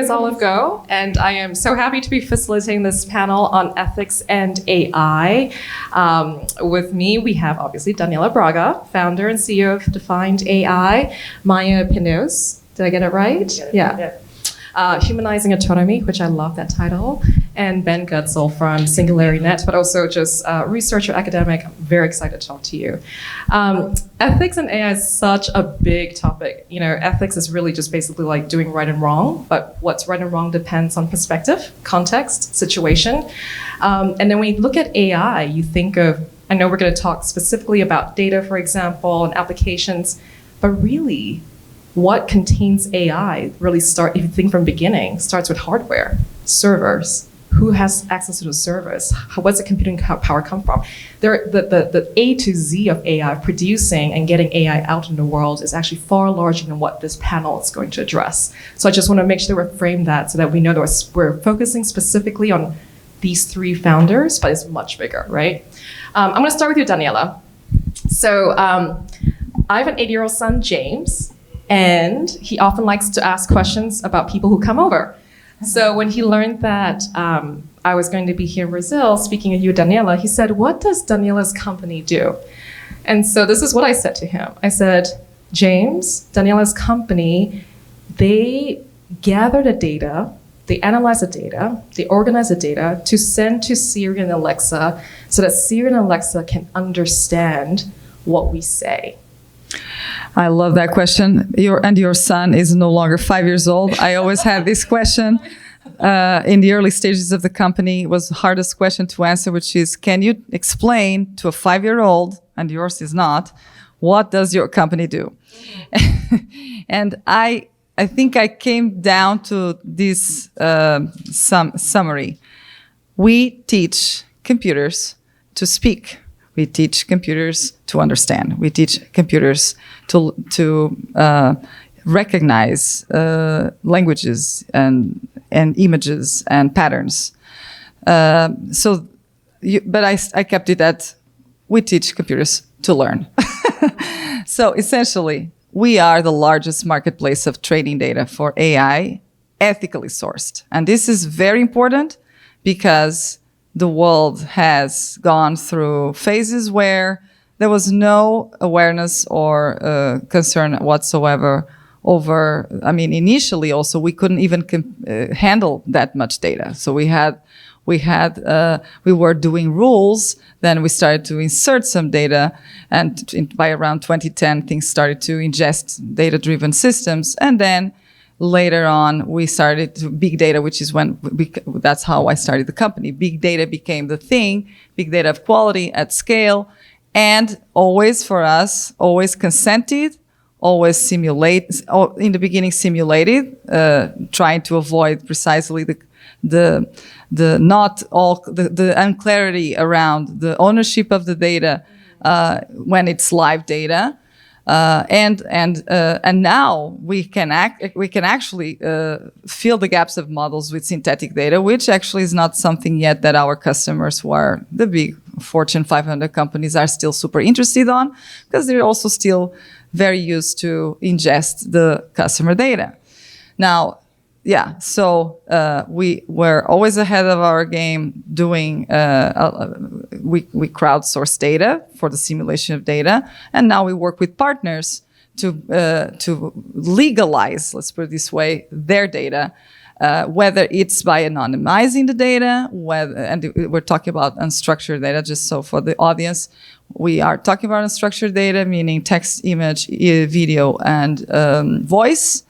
is Olive Goh, and I am so happy to be facilitating this panel on ethics and AI. With me, we have obviously Daniela Braga, founder and CEO of Defined AI, Maya Pindeus. Did I get it right? Yeah. Humanizing Autonomy, which I love that title, and Ben Goertzel from SingularityNet, but also just researcher, academic. I'm very excited to talk to you. Ethics and AI is such a big topic. You know, ethics is really just basically like doing right and wrong, but what's right and wrong depends on perspective, context, situation. And then when you look at AI, you think of, I know we're going to talk specifically about data, for example, and applications, but really, what contains AI really if you think from beginning, starts with hardware, servers. Who has access to the servers? What's the computing power come from? The A to Z of AI, producing and getting AI out in the world is actually far larger than what this panel is going to address. So I just want to make sure that we frame that so that we know that we're focusing specifically on these three founders, but it's much bigger, right? I'm going to start with you, Daniela. So I have an 8-year-old son, James, and he often likes to ask questions about people who come over. So when he learned that I was going to be here in Brazil, speaking of you, Daniela, he said, "What does Daniela's company do?" And so this is what I said to him. I said, "James, Daniela's company, they gather the data, they analyze the data, they organize the data to send to Siri and Alexa so that Siri and Alexa can understand what we say." I love that question. Your son is no longer 5 years old. I always had this question in the early stages of the company. It was the hardest question to answer, which is, can you explain to a 5-year-old, and yours is not, what does your company do? And I think I came down to this summary. We teach computers to speak. We teach computers to understand. We teach computers to recognize languages and images and patterns. But I kept it at we teach computers to learn. So essentially, we are the largest marketplace of training data for AI, ethically sourced. And this is very important because the world has gone through phases where there was no awareness or concern whatsoever over, initially also we couldn't even handle that much data. So we were doing rules, then we started to insert some data, and by around 2010, things started to ingest data-driven systems, and then later on, we started to big data, which is when that's how I started the company. Big data became the thing, big data of quality at scale, and always for us, always consented, always simulated, trying to avoid precisely the unclarity around the ownership of the data when it's live data. And now we can actually fill the gaps of models with synthetic data, which actually is not something yet that our customers, who are the big Fortune 500 companies, are still super interested on, because they're also still very used to ingest the customer data. Now, yeah, so we were always ahead of our game doing, we crowdsource data for the simulation of data, and now we work with partners to legalize, let's put it this way, their data, whether it's by anonymizing the data, and we're talking about unstructured data, just so for the audience, we are talking about unstructured data, meaning text, image, video, and voice.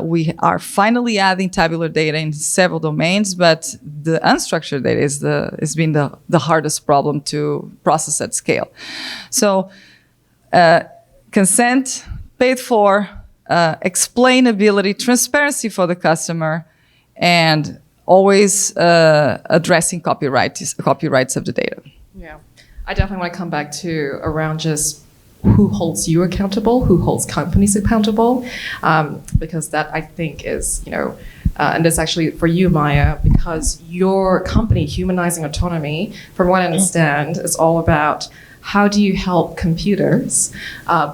We are finally adding tabular data in several domains, but the unstructured data has been the hardest problem to process at scale. So consent, paid for, explainability, transparency for the customer, and always addressing copyrights of the data. Yeah, I definitely want to come back to around just who holds you accountable, who holds companies accountable, because that I think is, and it's actually for you, Maya, because your company, Humanizing Autonomy, from what I understand, is all about how do you help computers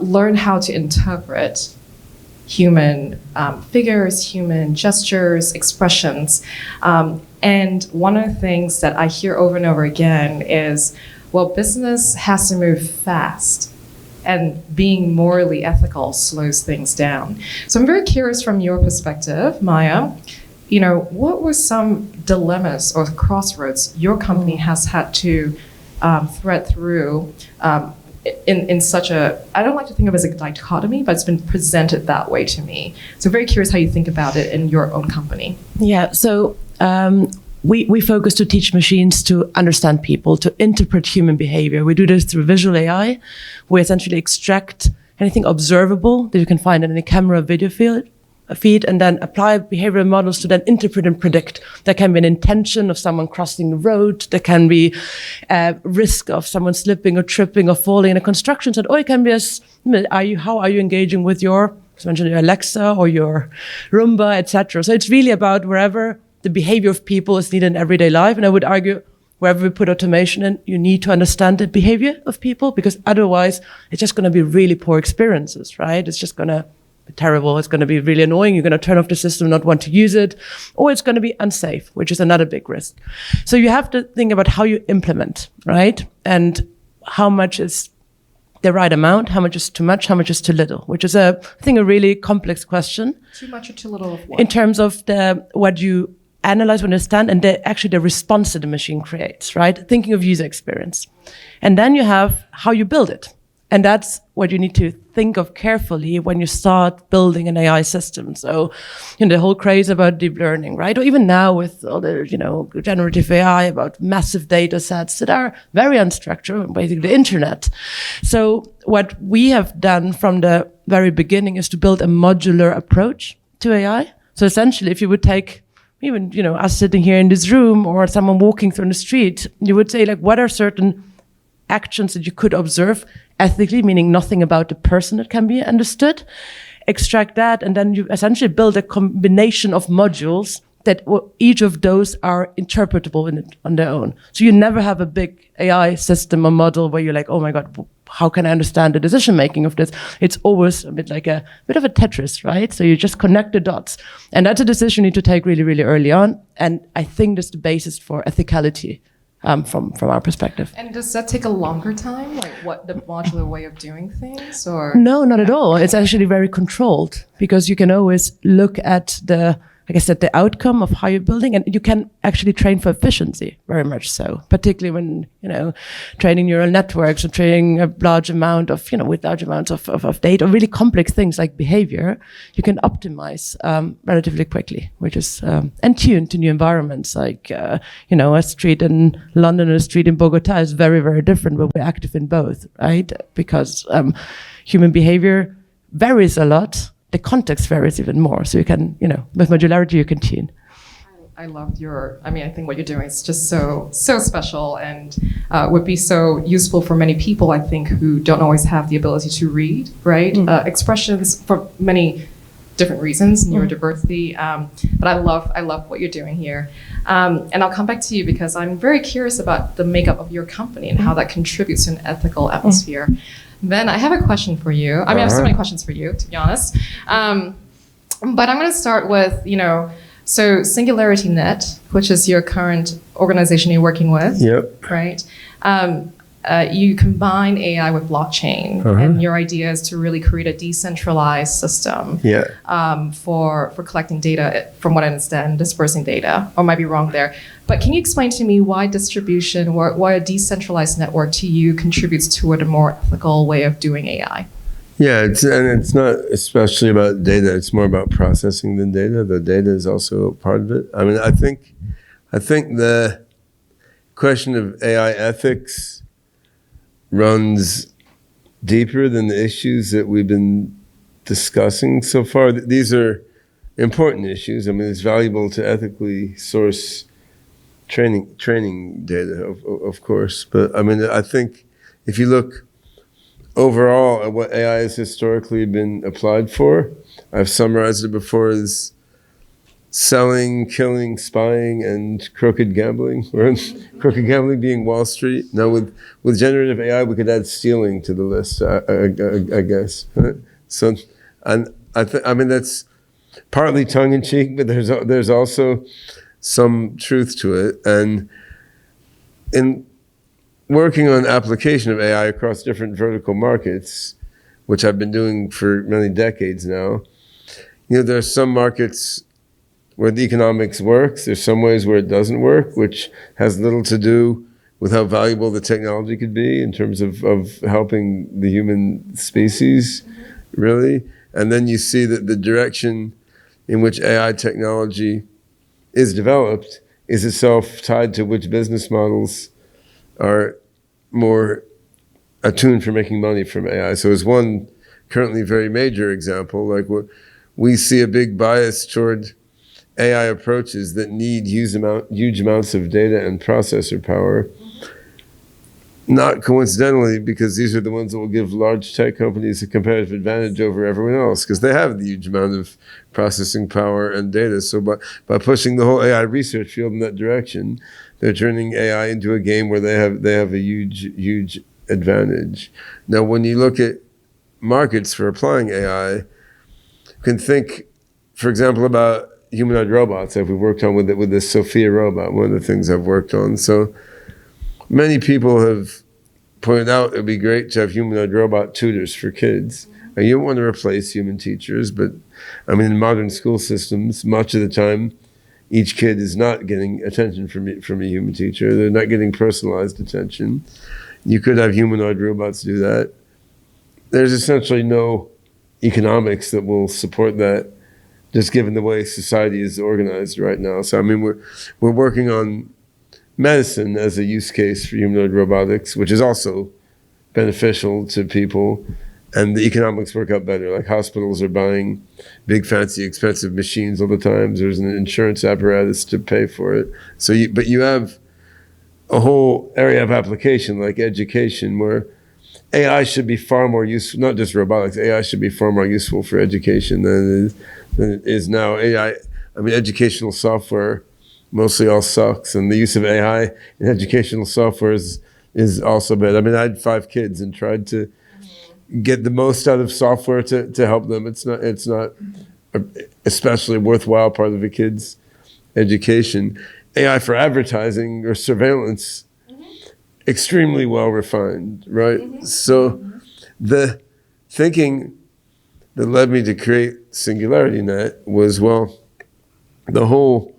learn how to interpret human figures, human gestures, expressions. And one of the things that I hear over and over again is, well, business has to move fast, and being morally ethical slows things down. So I'm very curious from your perspective, Maya, what were some dilemmas or crossroads your company has had to thread through in such a, I don't like to think of it as a dichotomy, but it's been presented that way to me. So very curious how you think about it in your own company. Yeah, so we focus to teach machines to understand people, to interpret human behavior. We do this through visual AI. We essentially extract anything observable that you can find in a camera video feed, and then apply behavioral models to then interpret and predict. There can be an intention of someone crossing the road. There can be a risk of someone slipping or tripping or falling in a construction site. Or it can be how are you engaging with your Alexa or your Roomba, etc. So it's really about wherever the behavior of people is needed in everyday life. And I would argue wherever we put automation in, you need to understand the behavior of people, because otherwise it's just going to be really poor experiences, right? It's just going to be terrible. It's going to be really annoying. You're going to turn off the system, not want to use it, or it's going to be unsafe, which is another big risk. So you have to think about how you implement, right? And how much is the right amount, how much is too much, how much is too little, which is I think a really complex question. Too much or too little of what? In terms of what you analyze, understand, and actually the response that the machine creates, right? Thinking of user experience. And then you have how you build it. And that's what you need to think of carefully when you start building an AI system. So, the whole craze about deep learning, right? Or even now with all the, generative AI, about massive data sets that are very unstructured, basically the internet. So what we have done from the very beginning is to build a modular approach to AI. So essentially, if you would take even, us sitting here in this room or someone walking through the street, you would say, what are certain actions that you could observe ethically, meaning nothing about the person that can be understood, extract that, and then you essentially build a combination of modules that each of those are interpretable on their own. So you never have a big AI system or model where you're like, oh my God, how can I understand the decision making of this? It's always a bit like a bit of a Tetris, right? So you just connect the dots. And that's a decision you need to take really, really early on. And I think that's the basis for ethicality. From our perspective. And does that take a longer time, like what the modular way of doing things, or? No, not at all. It's actually very controlled, because you can always look at the outcome of how you're building, and you can actually train for efficiency, very much so, particularly when, training neural networks or training a large amount of, with large amounts of data, really complex things like behavior, you can optimize relatively quickly, which is, and tune to new environments. Like, a street in London and a street in Bogota is very, very different, but we're active in both, right? Because human behavior varies a lot. The context varies even more. So you can, with modularity, you can tune. I loved I think what you're doing is just so special, and would be so useful for many people, I think, who don't always have the ability to read, right? Expressions for many different reasons, neurodiversity. But I love what you're doing here. And I'll come back to you because I'm very curious about the makeup of your company and how that contributes to an ethical atmosphere. Ben, I have a question for you. I have so many questions for you, to be honest. But I'm going to start with, so Singularity Net, which is your current organization you're working with. Yep. Right? You combine AI with blockchain, and your idea is to really create a decentralized system for collecting data, from what I understand, dispersing data, or might be wrong there. But can you explain to me why distribution, why a decentralized network to you contributes toward a more ethical way of doing AI? Yeah, it's not especially about data. It's more about processing the data. The data is also part of it. I mean, I think the question of AI ethics runs deeper than the issues that we've been discussing so far. These are important issues. I mean, it's valuable to ethically source training data, of course. But I mean, I think if you look overall at what AI has historically been applied for, I've summarized it before as selling, killing, spying, and crooked gambling. Crooked gambling being Wall Street. Now with generative AI, we could add stealing to the list, I guess. So, and I mean, that's partly tongue in cheek, but there's also some truth to it. And in working on application of AI across different vertical markets, which I've been doing for many decades now, there are some markets where the economics works. There's some ways where it doesn't work, which has little to do with how valuable the technology could be in terms of helping the human species, really. And then you see that the direction in which AI technology is developed is itself tied to which business models are more attuned for making money from AI. So as one currently very major example, like we see a big bias toward AI approaches that need huge amounts of data and processor power. Not coincidentally, because these are the ones that will give large tech companies a competitive advantage over everyone else, because they have the huge amount of processing power and data. So by pushing the whole AI research field in that direction, they're turning AI into a game where they have a huge advantage. Now, when you look at markets for applying AI, you can think, for example, about humanoid robots that we've worked on with the Sophia robot, one of the things I've worked on. So many people have pointed out it would be great to have humanoid robot tutors for kids. And you don't want to replace human teachers, but I mean, in modern school systems, much of the time, each kid is not getting attention from a human teacher. They're not getting personalized attention. You could have humanoid robots do that. There's essentially no economics that will support that, just given the way society is organized right now. So I mean, we're working on medicine as a use case for humanoid robotics, which is also beneficial to people, and the economics work out better. Like hospitals are buying big, fancy, expensive machines all the time. There's an insurance apparatus to pay for it. So, but you have a whole area of application like education where AI should be far more useful, not just robotics, AI should be far more useful for education than it is now. AI, I mean, educational software mostly all sucks, and the use of AI in educational software is also bad. I mean, I had 5 kids and tried to get the most out of software to help them. It's not a especially worthwhile part of a kid's education. AI for advertising or surveillance, extremely well refined, right? So the thinking that led me to create SingularityNet was, well, the whole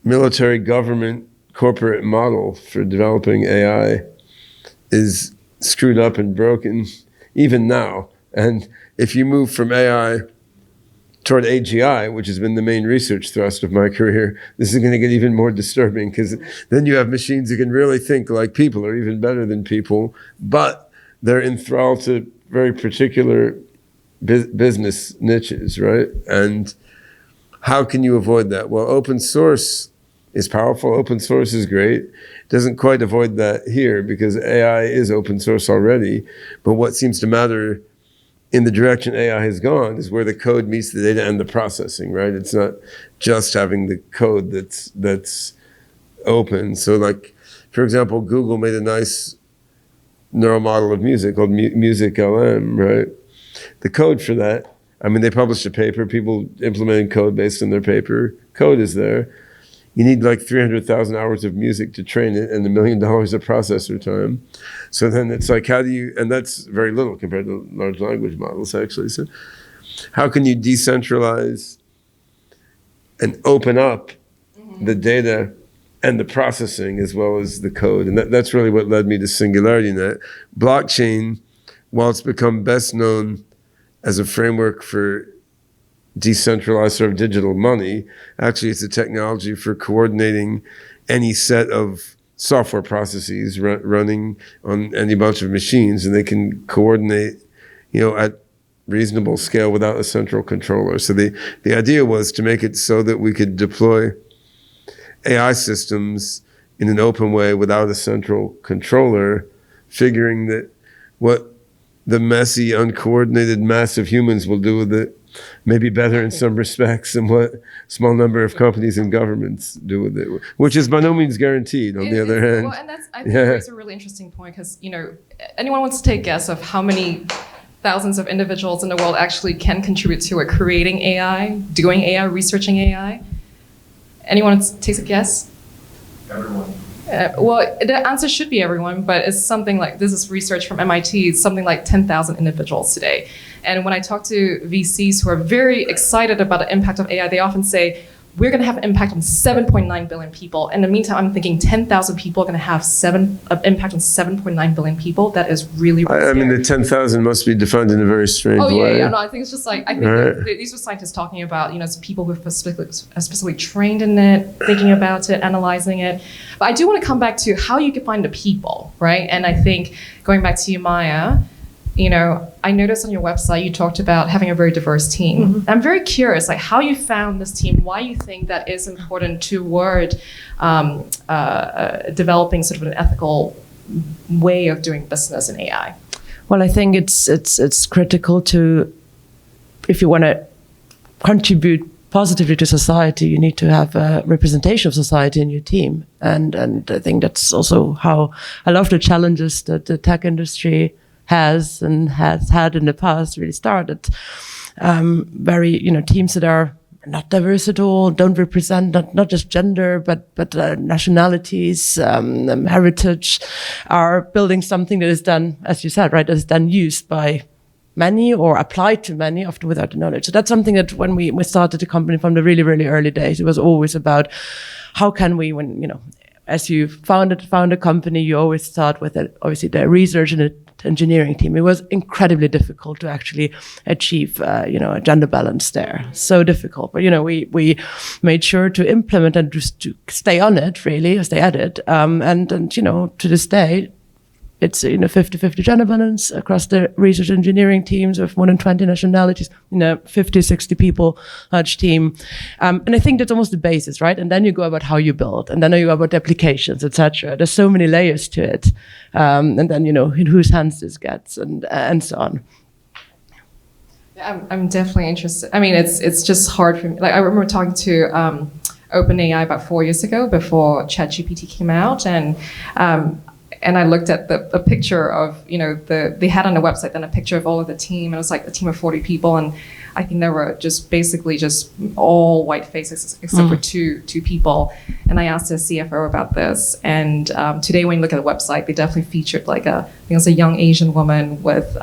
military government corporate model for developing AI is screwed up and broken even now. And if you move from AI toward AGI, which has been the main research thrust of my career, this is going to get even more disturbing, because then you have machines that can really think like people or even better than people, but they're enthralled to very particular business niches, right? And how can you avoid that? Well, open source is powerful. Open source is great. It doesn't quite avoid that here because AI is open source already. But what seems to matter in the direction AI has gone is where the code meets the data and the processing, right? It's not just having the code that's open. So like, for example, Google made a nice neural model of music called Music LM, right? The code for that, I mean, they published a paper, people implemented code based on their paper. Code is there. You need like 300,000 hours of music to train it and $1 million of processor time. So then it's like, how do you, and that's very little compared to large language models actually. So how can you decentralize and open up the data and the processing as well as the code? And that's really what led me to SingularityNet. Blockchain, while it's become best known as a framework for decentralized sort of digital money, actually it's a technology for coordinating any set of software processes running on any bunch of machines, and they can coordinate, at reasonable scale without a central controller. So the idea was to make it so that we could deploy AI systems in an open way without a central controller, figuring that what the messy, uncoordinated mass of humans will do with it maybe better in some respects than what a small number of companies and governments do with it, which is by no means guaranteed on the other hand. Well, and I think that's a really interesting point because, anyone wants to take a guess of how many thousands of individuals in the world actually can contribute to creating AI, doing AI, researching AI? Anyone takes a guess? Everyone. Well, the answer should be everyone, but it's something like, this is research from MIT, it's something like 10,000 individuals today. And when I talk to VCs who are very excited about the impact of AI, they often say, we're going to have an impact on 7.9 billion people. In the meantime, I'm thinking 10,000 people are going to have impact on 7.9 billion people. That is really, really I mean, scary. the 10,000 must be defined in a very strange way. Yeah. No, I think it's just like, I think Right. these were scientists talking about, it's people who are specifically trained in it, thinking about it, analyzing it. But I do want to come back to how you can find the people, right? And I think going back to you, Maya, I noticed on your website you talked about having a very diverse team. Mm-hmm. I'm very curious, like how you found this team, why you think that is important toward developing sort of an ethical way of doing business in AI. Well, I think it's critical to, if you want to contribute positively to society, you need to have a representation of society in your team, and I think that's also how a lot of the challenges that the tech industry has had in the past really started. Teams that are not diverse at all, don't represent not just gender, but nationalities, heritage, are building something that is done, as you said, right, that is then used by many or applied to many, often without the knowledge. So that's something that when we started the company from the really, really early days, it was always about how can we, as you found a company, you always start with obviously the research and the engineering team. It was incredibly difficult to actually achieve, a gender balance there. So difficult, but we made sure to implement and just to stay on it, really, stay at it. And to this day, it's 50-50 gender balance across the research engineering teams of more than 20 nationalities, 50, 60 people large team. And I think that's almost the basis, right? And then you go about how you build, and then you go about the applications, etc. There's so many layers to it. And then, in whose hands this gets and so on. Yeah, I'm definitely interested. I mean, it's just hard for me. Like, I remember talking to OpenAI about 4 years ago before ChatGPT came out, and I looked at a picture of, they had on the website then a picture of all of the team, and it was like a team of 40 people, and I think there were just all white faces except for two people. And I asked the CFO about this, and today when you look at the website, they definitely featured I think it was a young Asian woman with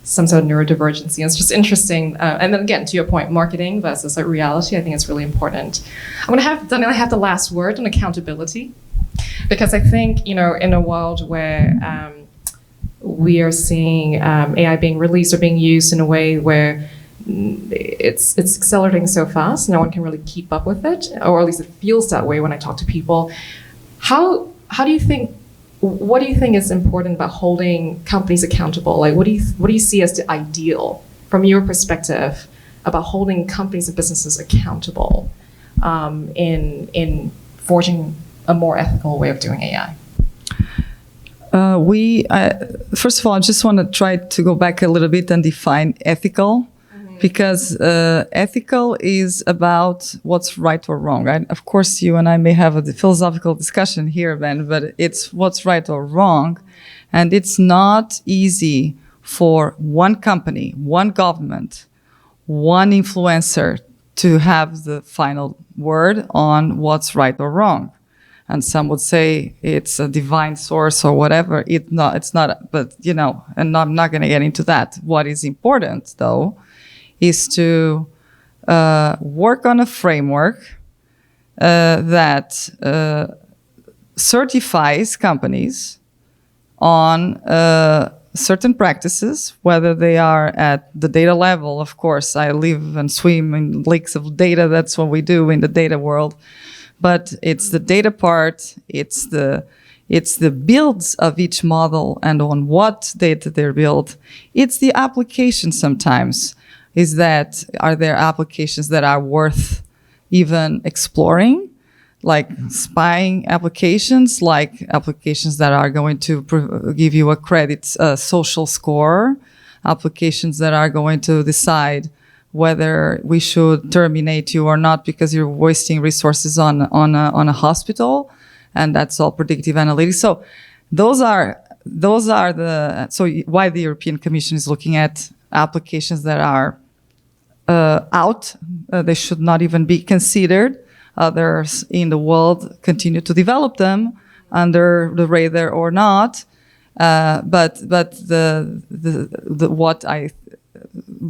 some sort of neurodivergency. And it's just interesting. And then again, to your point, marketing versus reality, I think it's really important. I'm going to have Daniela have the last word on accountability. Because I think, in a world where we are seeing AI being released or being used in a way where it's accelerating so fast, no one can really keep up with it, or at least it feels that way when I talk to people. What do you think is important about holding companies accountable? Like, what do you see as the ideal from your perspective about holding companies and businesses accountable in forging a more ethical way of doing AI? First of all, I just want to try to go back a little bit and define ethical, because ethical is about what's right or wrong, right? Of course, you and I may have a philosophical discussion here, Ben, but it's what's right or wrong. And it's not easy for one company, one government, one influencer to have the final word on what's right or wrong. And some would say it's a divine source or whatever. It's not, but and I'm not going to get into that. What is important, though, is to work on a framework that certifies companies on certain practices, whether they are at the data level. Of course, I live and swim in lakes of data. That's what we do in the data world. But it's the data part, it's the builds of each model and on what data they're built. It's the application sometimes. Are there applications that are worth even exploring? Like spying applications, like applications that are going to give you a credit social score, applications that are going to decide whether we should terminate you or not because you're wasting resources on a hospital, and that's all predictive analytics. So those are those are why the European Commission is looking at applications that are out. They should not even be considered. Others in the world continue to develop them under the radar or not. But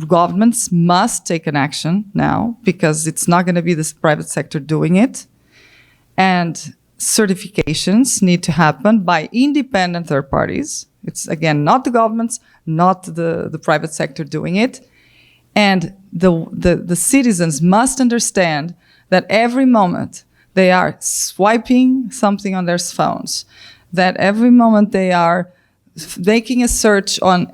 governments must take an action now, because it's not going to be the private sector doing it. And certifications need to happen by independent third parties. It's, again, not the governments, not the private sector doing it. And the citizens must understand that every moment they are swiping something on their phones, that every moment they are making a search on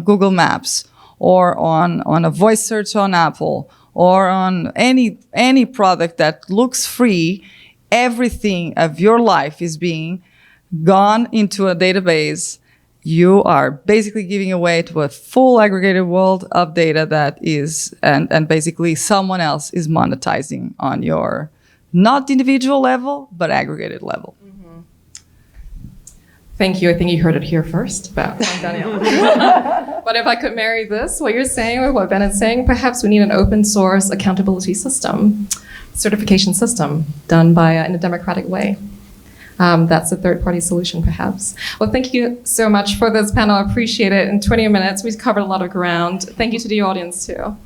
Google Maps, or on a voice search on Apple, or on any product that looks free, everything of your life is being gone into a database. You are basically giving away to a full aggregated world of data that is, and basically someone else is monetizing on your, not individual level, but aggregated level. Mm-hmm. Thank you. I think you heard it here first from Daniela. But if I could marry this, what you're saying with what Ben is saying, perhaps we need an open source accountability system, certification system done in a democratic way. That's a third-party solution, perhaps. Well, thank you so much for this panel. I appreciate it. In 20 minutes, we've covered a lot of ground. Thank you to the audience, too.